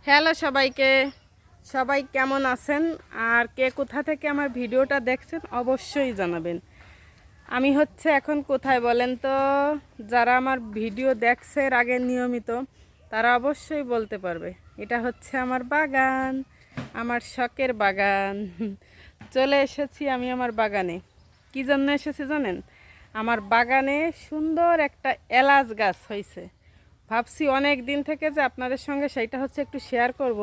Hello সবাইকে, সবাই কেমন আছেন আর কে কোথা থেকে আমার ভিডিওটা দেখছেন অবশ্যই জানাবেন। আমি এখন কোথায় বলেন তো? যারা আমার ভিডিও দেখছে এর আগে নিয়মিত তারা অবশ্যই বলতে পারবে। এটা আমার বাগান, আমার শখের বাগান। চলে এসেছি আমি আমার বাগানে। কি জন্য এসেছি জানেন? আমার বাগানে সুন্দর একটা এলাচ গাছ হয়েছে। ভাবছি অনেক দিন থেকে যে আপনাদের সঙ্গে সেইটা একটু শেয়ার করব,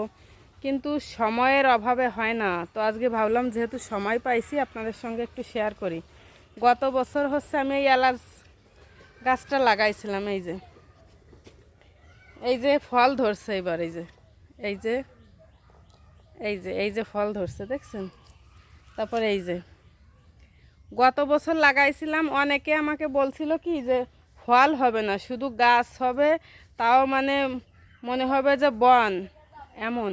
কিন্তু সময়ের অভাবে হয় না। তো আজকে ভাবলাম যেহেতু সময় পাইছি আপনাদের সঙ্গে একটু শেয়ার করি। গত বছর আমি এই এলাচ গাছটা লাগাইছিলাম। এই যে ফল ধরছে এবার। এই যে এই যে ফল ধরছে দেখছেন। তারপরে এই যে গত বছর লাগাইছিলাম, অনেকে আমাকে বলছিল কি যে ফল হবে না, শুধু গাছ হবে, তাও মনে হবে যে বন, এমন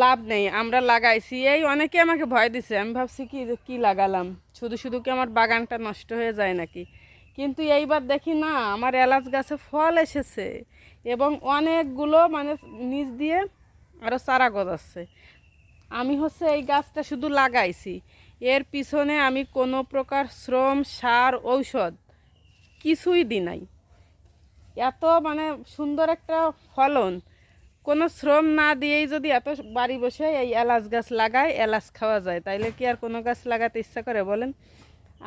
লাভ নেই। আমরা লাগাইছি, এই অনেকে আমাকে ভয় দিছে। আমি ভাবছি কি যে কী লাগালাম, শুধু শুধু কি আমার বাগানটা নষ্ট হয়ে যায় নাকি। কিন্তু এইবার দেখি না, আমার এলাচ গাছে ফল এসেছে এবং অনেকগুলো নিচ দিয়ে আরও চারা গজাচ্ছে। আমি এই গাছটা শুধু লাগাইছি, এর পিছনে আমি কোনো প্রকার শ্রম, সার, ঔষধ কিছুই দিই নাই। এত সুন্দর একটা ফলন, কোনো শ্রম না দিয়েই যদি এত বাড়ি বসে এই এলাচ গাছ লাগায়, এলাচ খাওয়া যায়, তাইলে কি আর কোনো গাছ লাগাতে ইচ্ছা করে বলেন?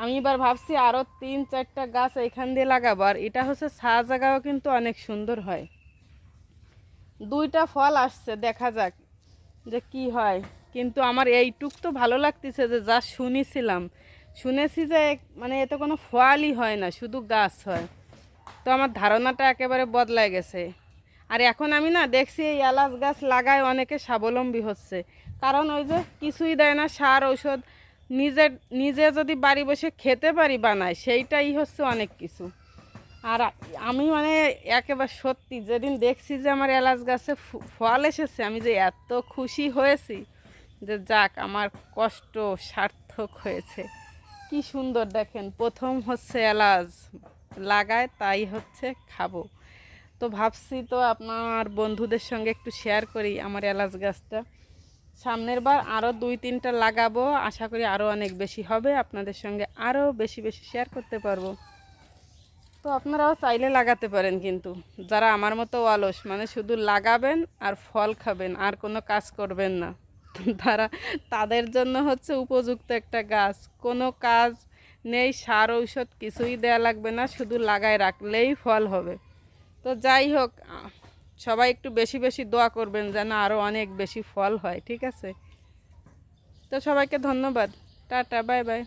আমি এবার ভাবছি আরও 3-4টা গাছ এইখান দিয়ে লাগাবো। আর এটা ছা জায়গাও কিন্তু অনেক সুন্দর হয়। 2টা ফল আসছে, দেখা যাক যে কি হয়। কিন্তু আমার এইটুক তো ভালো লাগতেছে যে যা শুনেছি যে এতে কোনো ফলই হয় না, শুধু গাছ হয়। তো আমার ধারণাটা একেবারে বদলায় গেছে। আর এখন আমি না দেখছি এই এলাচ গাছ লাগায় অনেকে স্বাবলম্বী হচ্ছে, কারণ ওই যে কিছুই দেয় না, সার, ঔষধ। নিজে যদি বাড়ি বসে খেতে পারি বানায়, সেইটাই অনেক কিছু। আর আমি একেবারে সত্যি যেদিন দেখছি যে আমার এলাচ গাছে ফল এসেছে, আমি যে এত খুশি হয়েছি যে যাক, আমার কষ্ট সার্থক হয়েছে। কি সুন্দর দেখেন, প্রথম এলাচ লাগায়, তাই খাবো। তো ভাবছি তো আপনার বন্ধুদের সঙ্গে একটু শেয়ার করি আমার এলাচ গাছটা। সামনের বার আরও 2-3টা লাগাবো, আশা করি আরও অনেক বেশি হবে, আপনাদের সঙ্গে আরও বেশি বেশি শেয়ার করতে পারবো। তো আপনারাও চাইলে লাগাতে পারেন, কিন্তু যারা আমার মতো অলস, শুধু লাগাবেন আর ফল খাবেন আর কোনো কাজ করবেন না, তাদের জন্য উপযুক্ত একটা গাছ। কোনো কাজ নেই, সার, ঔষধ কিছুই দেয়া লাগবে না, শুধু লাগায় রাখলেই ফল হবে। তো যাই হোক, সবাই একটু বেশি বেশি দোয়া করবেন যেন আরও অনেক বেশি ফল হয়, ঠিক আছে? তো সবাইকে ধন্যবাদ, টাটা, বাই বাই।